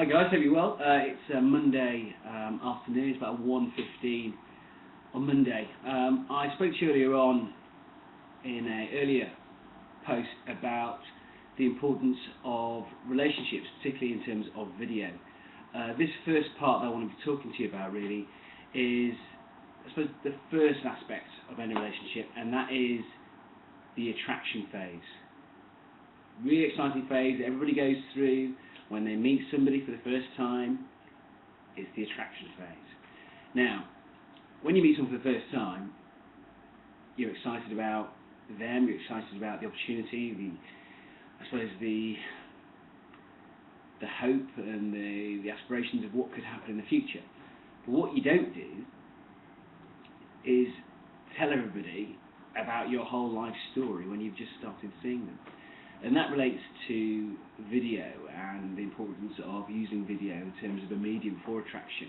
Hi guys, hope you're well. It's Monday afternoon, it's about 1:15 on Monday. I spoke to you earlier on in an earlier post about the importance of relationships, particularly in terms of video. This first part that I want to be talking to you about really is, I suppose, the first aspect of any relationship, and that is the attraction phase. Really exciting phase that everybody goes through when they meet somebody for the first time. It's the attraction phase. Now, when you meet someone for the first time, you're excited about them, you're excited about the opportunity, I suppose the hope and the aspirations of what could happen in the future. But what you don't do is tell everybody about your whole life story when you've just started seeing them. And that relates to video and the importance of using video in terms of a medium for attraction.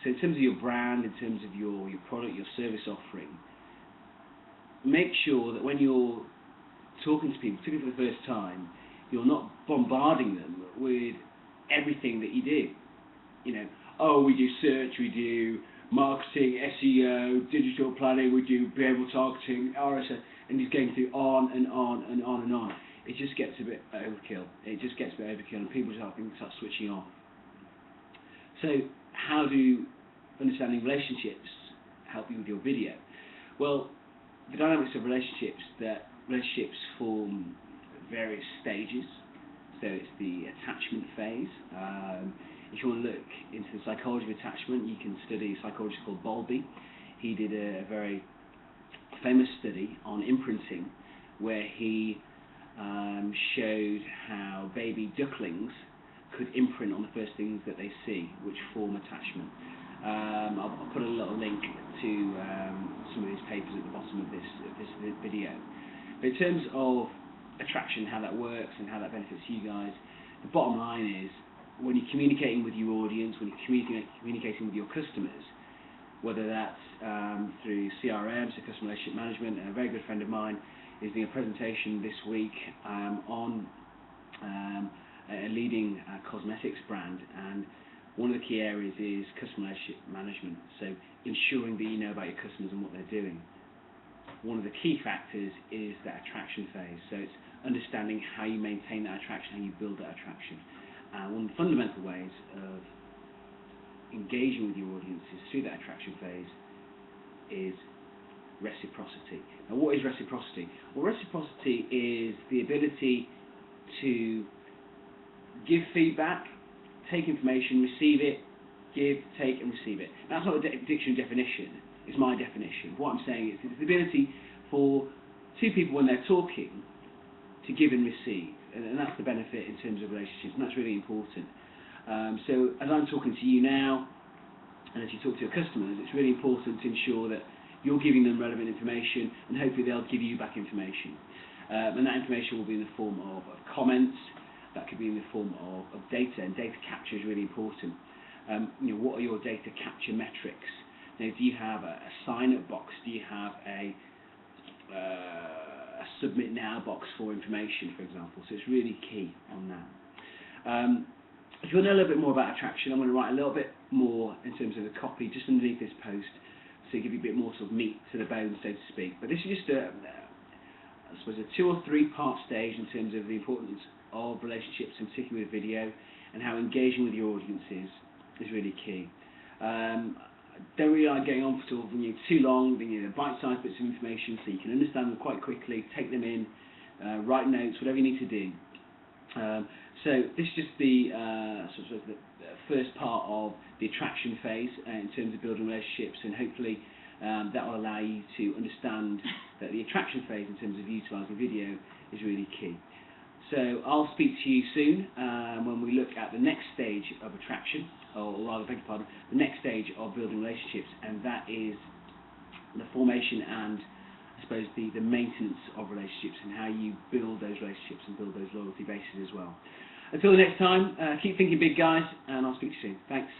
So in terms of your brand, in terms of your product, your service offering, make sure that when you're talking to people, particularly for the first time, you're not bombarding them with everything that you do. You know, oh, we do search, we do marketing, SEO, digital planning, we do behavioral targeting, RSS, and just going through on and on and on and on. It just gets a bit overkill. It just gets a bit overkill, and people just start switching off. So, how do understanding relationships help you with your video? Well, the dynamics of relationships form various stages. So it's the attachment phase. If you want to look into the psychology of attachment, you can study a psychologist called Bowlby. He did a very famous study on imprinting, where he showed how baby ducklings could imprint on the first things that they see, which form attachment. I'll put a little link to some of his papers at the bottom of this video. But in terms of attraction, how that works and how that benefits you guys, the bottom line is, when you're communicating with your audience, when you're communicating with your customers, whether that's through CRM, so customer relationship management, and a very good friend of mine is doing a presentation this week on a leading cosmetics brand, and one of the key areas is customer relationship management, so ensuring that you know about your customers and what they're doing. One of the key factors is that attraction phase, so it's understanding how you maintain that attraction, how you build that attraction. One of the fundamental ways of engaging with your audiences through that attraction phase is reciprocity. Now, what is reciprocity? Well, reciprocity is the ability to give feedback, take information, receive it, give, take, and receive it. That's not a dictionary definition, it's my definition. What I'm saying is it's the ability for two people when they're talking to give and receive, and that's the benefit in terms of relationships, and that's really important. So as I'm talking to you now, and as you talk to your customers, it's really important to ensure that you're giving them relevant information, and hopefully they'll give you back information. And that information will be in the form of comments, that could be in the form of data, and data capture is really important. What are your data capture metrics? Now, do you have a sign-up box? Do you have a submit now box for information, for example? So it's really key on that. If you want to know a little bit more about attraction, I'm going to write a little bit more in terms of the copy just underneath this post, so give you a bit more sort of meat to the bone, so to speak. But this is just I suppose a 2 or 3 part stage in terms of the importance of relationships, and particularly with video, and how engaging with your audiences is really key. Don't really like getting on for sort of too long, bite-sized bits of information so you can understand them quite quickly, take them in, write notes, whatever you need to do. So this is just the first part of the attraction phase in terms of building relationships, and hopefully that will allow you to understand that the attraction phase in terms of utilising video is really key. So I'll speak to you soon when we look at the next stage of attraction, or rather, beg your pardon, the next stage of building relationships, and that is the formation and, I suppose, the maintenance of relationships, and how you build those relationships and build those loyalty bases as well. Until the next time, keep thinking big, guys, and I'll speak to you soon. Thanks.